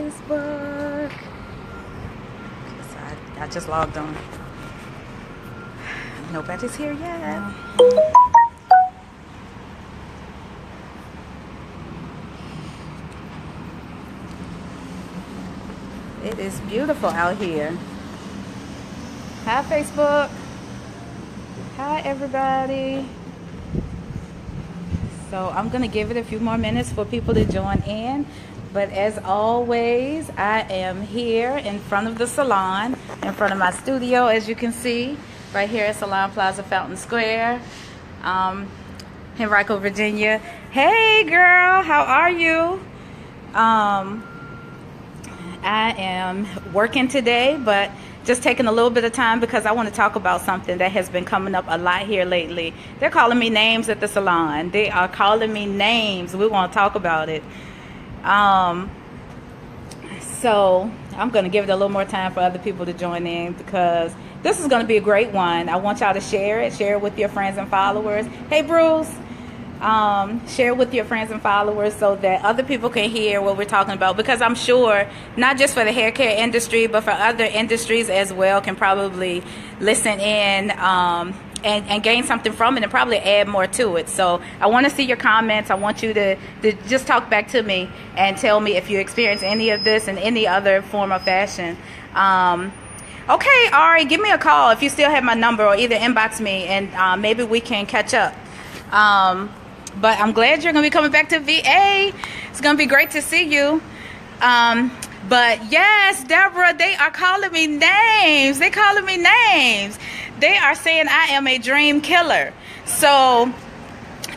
Facebook. Okay, so I just logged on. Nobody's here yet. It is beautiful out here. Hi, Facebook. Hi, everybody. So I'm going to give it a few more minutes for people to join in. But as always, I am here in front of the salon, in front of my studio, as you can see, right here at Salon Plaza, Fountain Square, Henrico, Virginia. Hey, girl, how are you? I am working today, but just taking a little bit of time because I want to talk about something that has been coming up a lot here lately. They're calling me names at the salon. They are calling me names. We want to talk about it. So I'm going to give it a little more time for other people to join in because this is going to be a great one. I want y'all to share it with your friends and followers. Hey, Bruce. Share with your friends and followers so that other people can hear what we're talking about, because I'm sure not just for the hair care industry but for other industries as well can probably listen in and gain something from it and probably add more to it. So I want to see your comments. I want you to just talk back to me and tell me if you experience any of this in any other form or fashion. Okay, Ari, give me a call if you still have my number, or either inbox me and maybe we can catch up. But I'm glad you're going to be coming back to VA. It's going to be great to see you. But yes, Deborah, they are calling me names. They're calling me names. They are saying I am a dream killer. So,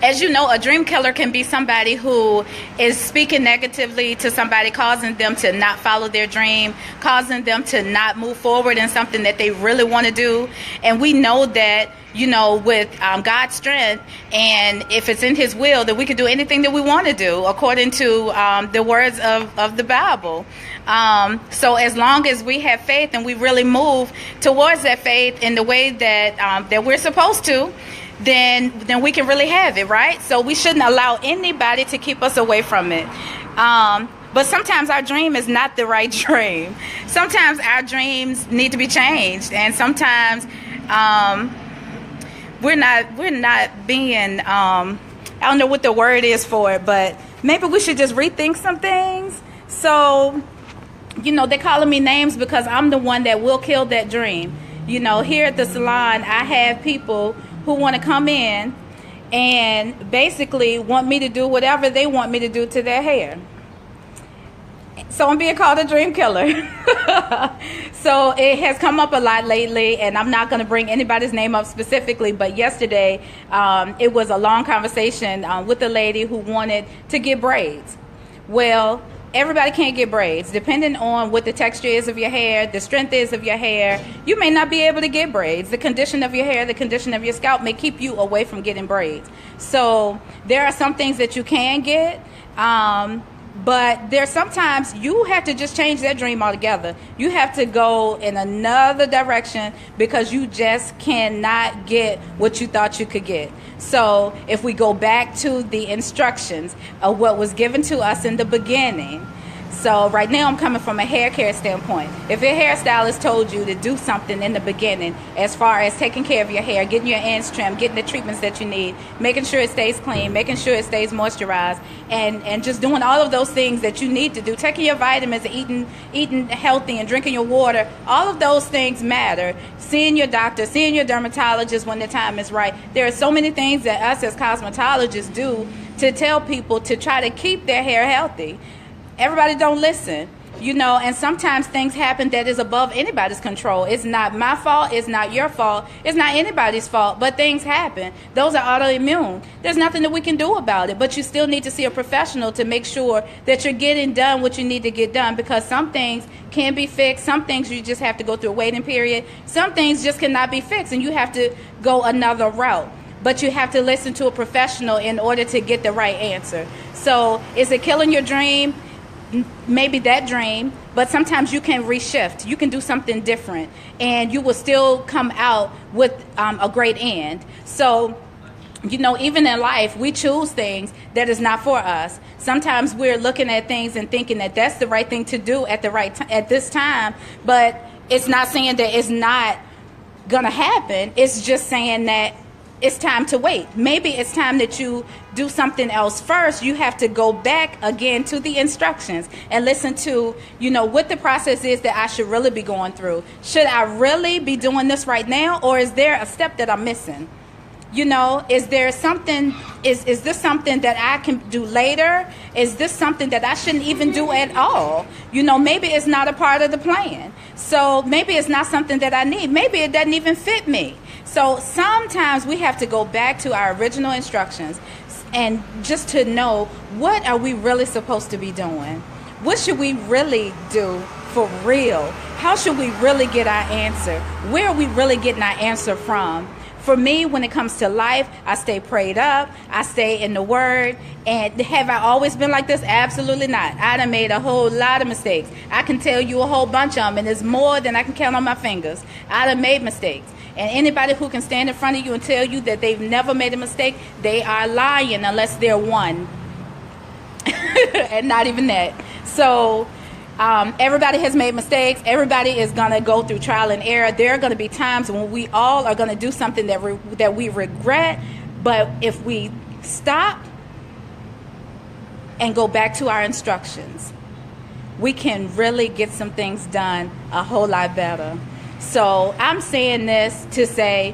as you know, a dream killer can be somebody who is speaking negatively to somebody, causing them to not follow their dream, causing them to not move forward in something that they really want to do. And we know that, you know, with God's strength, and if it's in his will, that we can do anything that we want to do according to the words of the Bible. So as long as we have faith and we really move towards that faith in the way that that we're supposed to, then we can really have it, right? So we shouldn't allow anybody to keep us away from it. But sometimes our dream is not the right dream. Sometimes our dreams need to be changed, and sometimes we're not being I don't know what the word is for it, but maybe we should just rethink some things. So, you know, they're calling me names because I'm the one that will kill that dream. You know, here at the salon, I have people who want to come in and basically want me to do whatever they want me to do to their hair. So I'm being called a dream killer. So it has come up a lot lately, and I'm not going to bring anybody's name up specifically, but yesterday it was a long conversation with a lady who wanted to get braids. Well, everybody can't get braids. Depending on what the texture is of your hair, the strength is of your hair, you may not be able to get braids. The condition of your hair, the condition of your scalp may keep you away from getting braids. So there are some things that you can get, but there's sometimes you have to just change that dream altogether. You have to go in another direction because you just cannot get what you thought you could get. So if we go back to the instructions of what was given to us in the beginning, so right now I'm coming from a hair care standpoint. If your hairstylist told you to do something in the beginning as far as taking care of your hair, getting your ends trimmed, getting the treatments that you need, making sure it stays clean, making sure it stays moisturized, and just doing all of those things that you need to do, taking your vitamins, eating healthy and drinking your water, all of those things matter. Seeing your doctor, seeing your dermatologist when the time is right. There are so many things that us as cosmetologists do to tell people to try to keep their hair healthy. Everybody don't listen, you know, and sometimes things happen that is above anybody's control. It's not my fault. It's not your fault. It's not anybody's fault, but things happen. Those are autoimmune. There's nothing that we can do about it, but you still need to see a professional to make sure that you're getting done what you need to get done, because some things can be fixed. Some things you just have to go through a waiting period. Some things just cannot be fixed, and you have to go another route. But you have to listen to a professional in order to get the right answer. So is it killing your dream? Maybe that dream, but sometimes you can reshift. You can do something different, and you will still come out with a great end. So You know, even in life, we choose things that is not for us. Sometimes we're looking at things and thinking that that's the right thing to do at the right at this time, but it's not saying that it's not gonna happen. It's just saying that it's time to wait. Maybe it's time that you do something else first. You have to go back again to the instructions and listen to, you know, what the process is that I should really be going through. Should I really be doing this right now, or is there a step that I'm missing? You know, is there something, is this something that I can do later? Is this something that I shouldn't even do at all? You know, maybe it's not a part of the plan. So maybe it's not something that I need. Maybe it doesn't even fit me. So sometimes we have to go back to our original instructions and just to know, what are we really supposed to be doing? What should we really do for real? How should we really get our answer? Where are we really getting our answer from? For me, when it comes to life, I stay prayed up. I stay in the Word. And have I always been like this? Absolutely not. I done made a whole lot of mistakes. I can tell you a whole bunch of them, and it's more than I can count on my fingers. I done made mistakes. And anybody who can stand in front of you and tell you that they've never made a mistake, they are lying unless they're one. And not even that. So everybody has made mistakes. Everybody is going to go through trial and error. There are going to be times when we all are going to do something that we regret. But if we stop and go back to our instructions, we can really get some things done a whole lot better. So I'm saying this to say,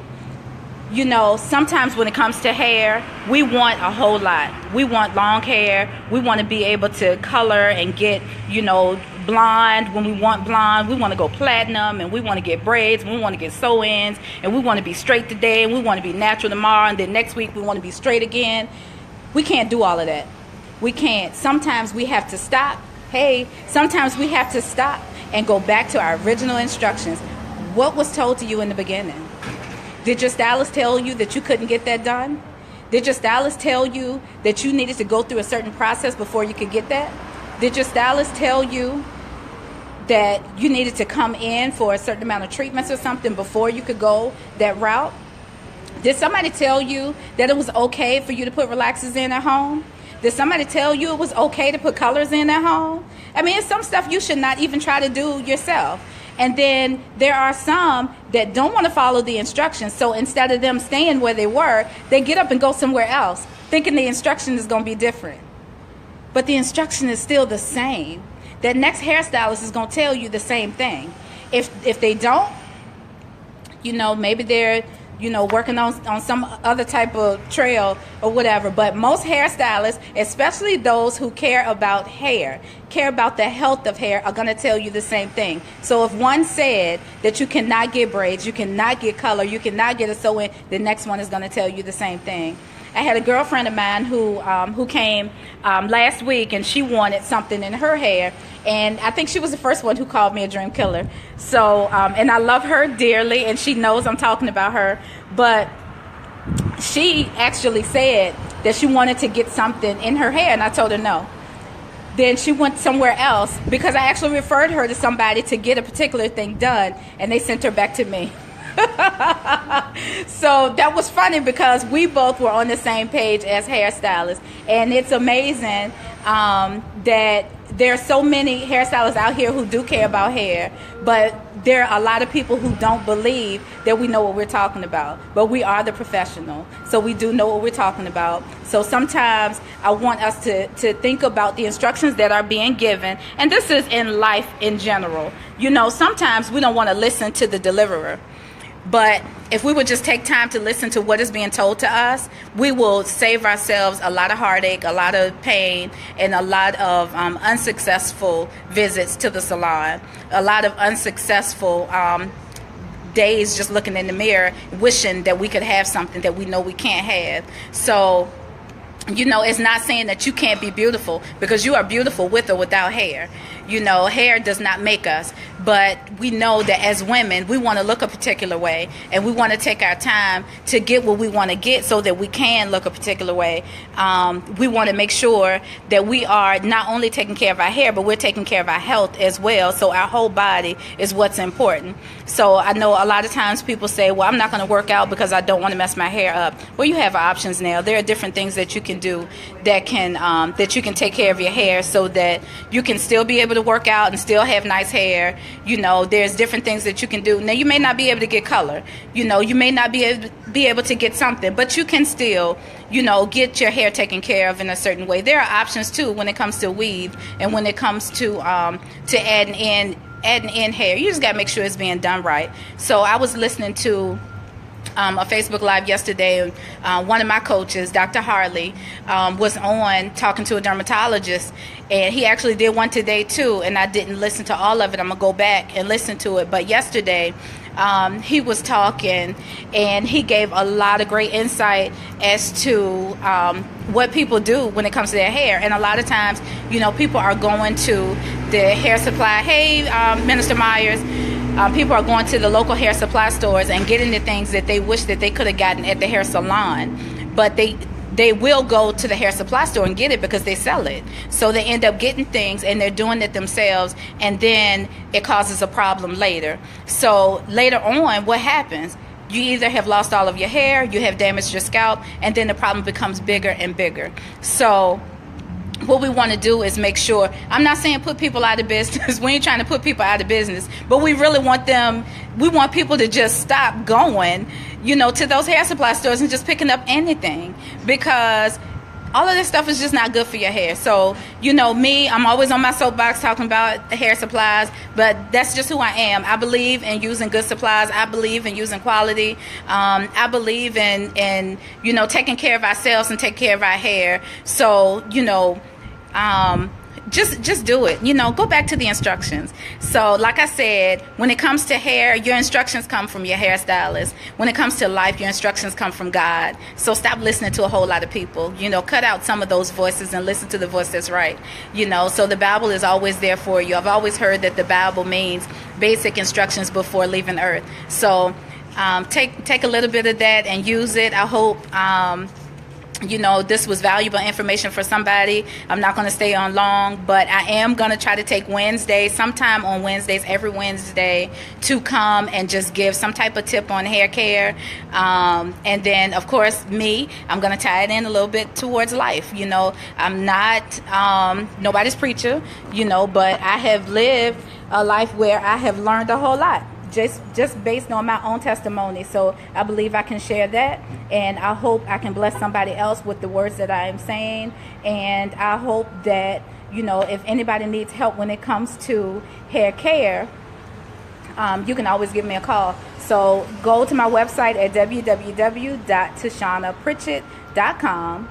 you know, sometimes when it comes to hair, we want a whole lot. We want long hair. We want to be able to color and get, you know, blonde when we want blonde. We want to go platinum, and we want to get braids, and we want to get sew-ins, and we want to be straight today, and we want to be natural tomorrow, and then next week we want to be straight again. We can't do all of that. We can't. Sometimes we have to stop. Sometimes we have to stop and go back to our original instructions. What was told to you in the beginning? Did your stylist tell you that you couldn't get that done? Did your stylist tell you that you needed to go through a certain process before you could get that? Did your stylist tell you that you needed to come in for a certain amount of treatments or something before you could go that route? Did somebody tell you that it was okay for you to put relaxers in at home? Did somebody tell you it was okay to put colors in at home? I mean, it's some stuff you should not even try to do yourself. And then there are some that don't want to follow the instructions. So instead of them staying where they were, they get up and go somewhere else, thinking the instruction is going to be different. But the instruction is still the same. That next hairstylist is going to tell you the same thing. If they don't, you know, maybe they're, you know, working on some other type of trail or whatever. But most hairstylists, especially those who care about hair, care about the health of hair, are going to tell you the same thing. So if one said that you cannot get braids, you cannot get color, you cannot get a sew-in, the next one is going to tell you the same thing. I had a girlfriend of mine who came last week, and she wanted something in her hair, and I think she was the first one who called me a dream killer. So, and I love her dearly, and she knows I'm talking about her, but she actually said that she wanted to get something in her hair, and I told her no. Then she went somewhere else because I actually referred her to somebody to get a particular thing done, and they sent her back to me. So that was funny because we both were on the same page as hairstylists, and it's amazing that there are so many hairstylists out here who do care about hair, but there are a lot of people who don't believe that we know what we're talking about. But we are the professional, so we do know what we're talking about. So sometimes I want us to think about the instructions that are being given, and this is in life in general. You know, sometimes we don't want to listen to the deliverer. But if we would just take time to listen to what is being told to us, we will save ourselves a lot of heartache, a lot of pain, and a lot of unsuccessful visits to the salon, a lot of unsuccessful days just looking in the mirror, wishing that we could have something that we know we can't have. So, you know, it's not saying that you can't be beautiful, because you are beautiful with or without hair. You know, hair does not make us. but we know that as women, we want to look a particular way, and we want to take our time to get what we want to get so that we can look a particular way. We want to make sure that we are not only taking care of our hair, but we're taking care of our health as well. So our whole body is what's important. So I know a lot of times people say, well, I'm not going to work out because I don't want to mess my hair up. Well, you have options now. There are different things that you can do that you can take care of your hair so that you can still be able to work out and still have nice hair. There's different things that you can do. Now, you may not be able to get color. You may not be able to get something, but you can still, get your hair taken care of in a certain way. There are options too when it comes to weave and when it comes to adding in hair. You just got to make sure it's being done right. So I was listening to a Facebook Live yesterday. One of my coaches, Dr. Harley, was on talking to a dermatologist, and he actually did one today too, and I didn't listen to all of it. I'm going to go back and listen to it. But yesterday, he was talking, and he gave a lot of great insight as to what people do when it comes to their hair. And a lot of times, people are going to the hair supply. Hey, Minister Myers. People are going to the local hair supply stores and getting the things that they wish that they could have gotten at the hair salon, but they will go to the hair supply store and get it because they sell it. So they end up getting things and they're doing it themselves, and then it causes a problem later. So later on, what happens? You either have lost all of your hair, you have damaged your scalp, and then the problem becomes bigger and bigger. So what we want to do is make sure, I'm not saying put people out of business. We ain't trying to put people out of business, but we really want people to just stop going, to those hair supply stores and just picking up anything, because all of this stuff is just not good for your hair. So, me, I'm always on my soapbox talking about hair supplies, but that's just who I am. I believe in using good supplies. I believe in using quality. I believe in taking care of ourselves and taking care of our hair. So, just do it. Go back to the instructions. So like I said, when it comes to hair, your instructions come from your hairstylist. When it comes to life, your instructions come from God. So stop listening to a whole lot of people. Cut out some of those voices and listen to the voice that's right. So the Bible is always there for you. I've always heard that the Bible means basic instructions before leaving earth. So take a little bit of that and use it. I hope this was valuable information for somebody. I'm not going to stay on long, but I am going to try to take Wednesdays, sometime on Wednesdays, every Wednesday, to come and just give some type of tip on hair care. And then, of course, I'm going to tie it in a little bit towards life. I'm not nobody's preacher, but I have lived a life where I have learned a whole lot. Just based on my own testimony. So I believe I can share that, and I hope I can bless somebody else with the words that I am saying. And I hope that if anybody needs help when it comes to hair care, you can always give me a call. So go to my website at www.TishawnaPritchett.com,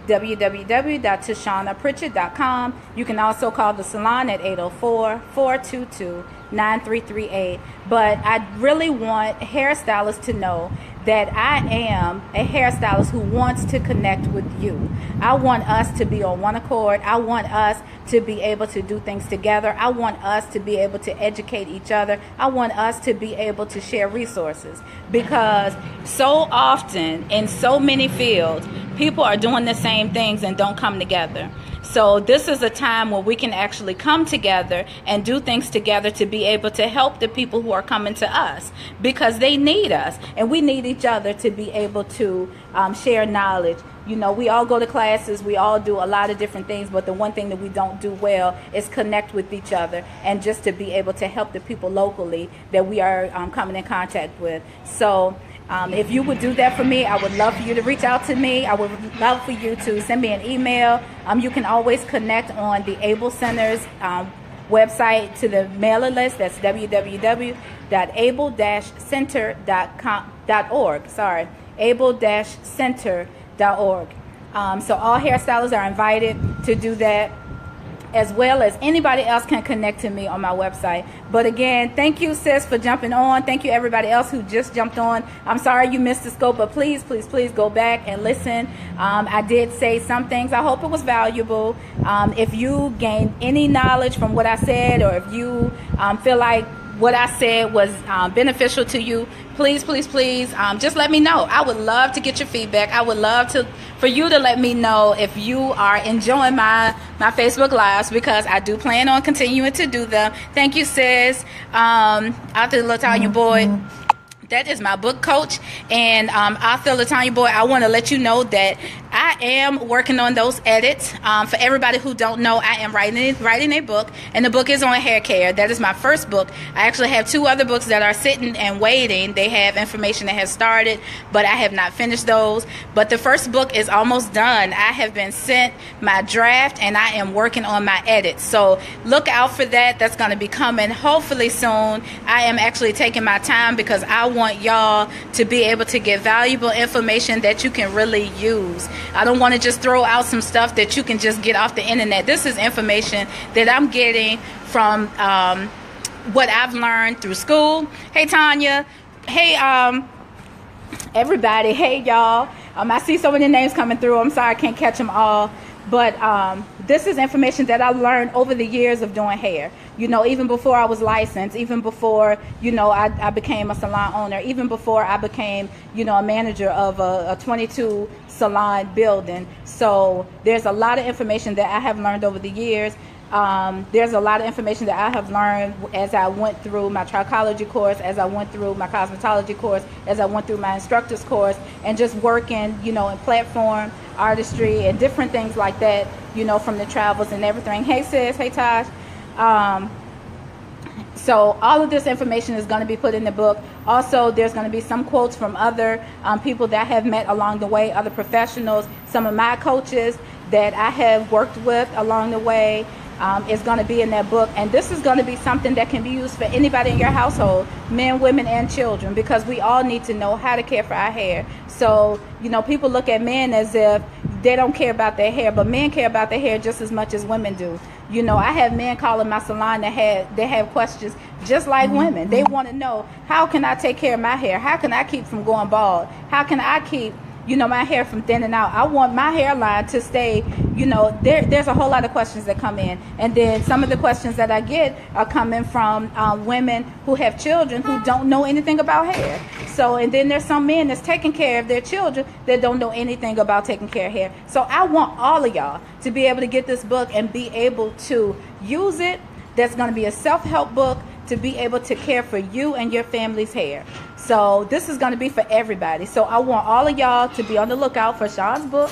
www.TishawnaPritchett.com. You can also call the salon at 804-422-9338. But I really want hairstylists to know that I am a hairstylist who wants to connect with you. I want us to be on one accord. I want us to be able to do things together. I want us to be able to educate each other. I want us to be able to share resources, because so often in so many fields, people are doing the same things and don't come together. So this is a time where we can actually come together and do things together to be able to help the people who are coming to us, because they need us and we need each other to be able to share knowledge. We all go to classes, we all do a lot of different things, but the one thing that we don't do well is connect with each other and just to be able to help the people locally that we are coming in contact with. So if you would do that for me, I would love for you to reach out to me. I would love for you to send me an email. You can always connect on the Able Center's website to the mailing list. That's www.able-center.org. Sorry, able-center.org. So all hairstylists are invited to do that. as well as anybody else can connect to me on my website. But again, thank you, sis, for jumping on. Thank you, everybody else who just jumped on. I'm sorry you missed the scope, but please, please, please go back and listen. I did say some things. I hope it was valuable. If you gained any knowledge from what I said, or if you feel like what I said was beneficial to you, please, please, please, just let me know. I would love to get your feedback. I would love for you to let me know if you are enjoying my Facebook Lives, because I do plan on continuing to do them. Thank you, sis. Author Latanya Boyd. That is my book coach. And author Latanya Boyd, I want to let you know that I am working on those edits. For everybody who don't know, I am writing a book, and the book is on hair care. That is my first book. I actually have 2 other books that are sitting and waiting. They have information that has started, but I have not finished those. But the first book is almost done. I have been sent my draft, and I am working on my edits. So look out for that. That's going to be coming hopefully soon. I am actually taking my time because I want y'all to be able to get valuable information that you can really use. I don't want to just throw out some stuff that you can just get off the internet. This is information that I'm getting from what I've learned through school. Hey, Tanya. Hey, everybody. Hey, y'all. I see so many names coming through. I'm sorry I can't catch them all. But this is information that I learned over the years of doing hair. You know, even before I was licensed, even before, you know, I became a salon owner, even before I became, you know, a manager of a 22 salon building. So there's a lot of information that I have learned over the years. There's a lot of information that I have learned as I went through my trichology course, as I went through my cosmetology course, as I went through my instructor's course, and just working, you know, in platform artistry and different things like that, you know, from the travels and everything. Hey, sis. Hey, Tosh. So all of this information is going to be put in the book. Also, there's going to be some quotes from other people that I have met along the way, other professionals, some of my coaches that I have worked with along the way. Is going to be in that book, and this is going to be something that can be used for anybody in your household, men, women, and children, because we all need to know how to care for our hair. So, you know, people look at men as if they don't care about their hair, but men care about their hair just as much as women do. You know, I have men calling my salon that have questions just like women. They want to know, how can I take care of my hair? How can I keep from going bald? How can I keep, you know, my hair from thinning out? I want my hairline to stay, you know, there's a whole lot of questions that come in. And then some of the questions that I get are coming from women who have children who don't know anything about hair. So, and then there's some men that's taking care of their children that don't know anything about taking care of hair. So I want all of y'all to be able to get this book and be able to use it. That's going to be a self-help book to be able to care for you and your family's hair. So this is going to be for everybody. So I want all of y'all to be on the lookout for Sean's book.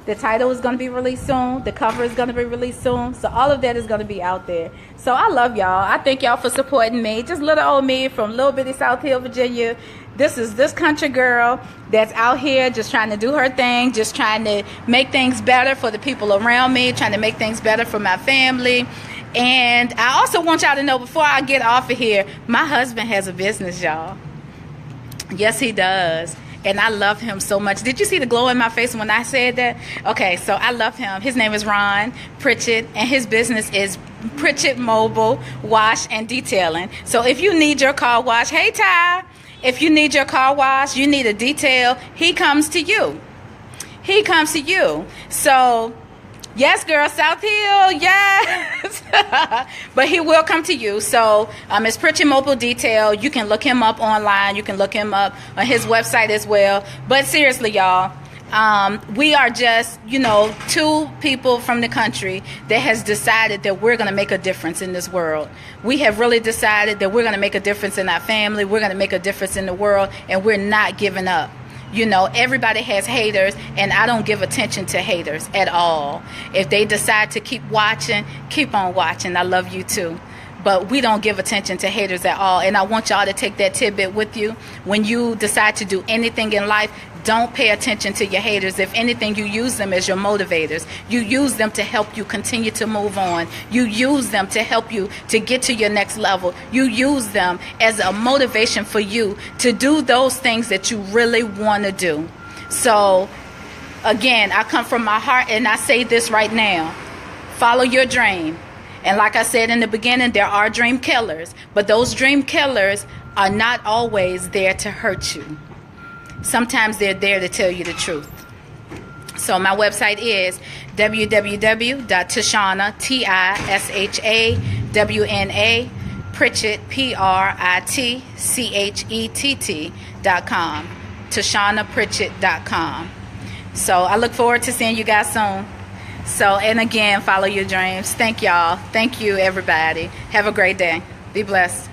The title is going to be released soon. The cover is going to be released soon. So all of that is going to be out there. So I love y'all. I thank y'all for supporting me. Just little old me from little bitty South Hill, Virginia. This is this country girl that's out here just trying to do her thing, just trying to make things better for the people around me, trying to make things better for my family. And I also want y'all to know, before I get off of here, my husband has a business, y'all. Yes, he does. And I love him so much. Did you see the glow in my face when I said that? Okay, so I love him. His name is Ron Pritchett, and his business is Pritchett Mobile Wash and Detailing. So if you need your car washed, hey, Ty, if you need your car washed, you need a detail, he comes to you. He comes to you. So, yes, girl, South Hill, yes. But he will come to you. So it's Pritchett Mobile Detail. You can look him up online. You can look him up on his website as well. But seriously, y'all, we are just, you know, 2 people from the country that has decided that we're going to make a difference in this world. We have really decided that we're going to make a difference in our family. We're going to make a difference in the world, and we're not giving up. You know, everybody has haters, and I don't give attention to haters at all. If they decide to keep watching, keep on watching. I love you too. But we don't give attention to haters at all. And I want y'all to take that tidbit with you. When you decide to do anything in life, don't pay attention to your haters. If anything, you use them as your motivators. You use them to help you continue to move on. You use them to help you to get to your next level. You use them as a motivation for you to do those things that you really want to do. So, again, I come from my heart, and I say this right now. Follow your dream. And like I said in the beginning, there are dream killers, but those dream killers are not always there to hurt you. Sometimes they're there to tell you the truth. So my website is www.Tishawna, Tishawna, Pritchett, PRITCHETT.com. TishawnaPritchett.com. So I look forward to seeing you guys soon. So, and again, follow your dreams. Thank y'all. Thank you, everybody. Have a great day. Be blessed.